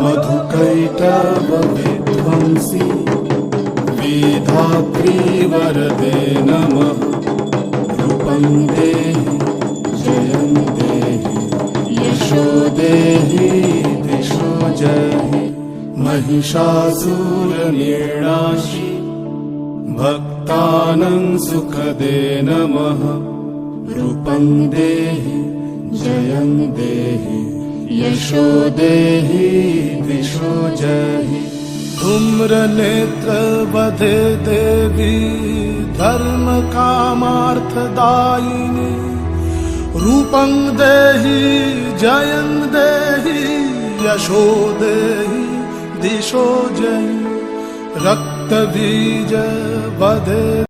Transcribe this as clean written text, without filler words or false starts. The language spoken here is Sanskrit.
मधुकैटभ विध्वंसी विधात्री वरदे नमः। रूपं देहि जयं देहि यशो देहि दिशो जहि। महिषासुरनिर्णाशि भक्तानां सुखदे नमः। रूपं देहि जयं देहि यशो देहि दिशो जहि। धूम्रनेत्र वधे देवी धर्म कामार्थदायिनी। रूपं देहि जयं देहि यशो देहि दिशो जहि। रक्तबीज वधे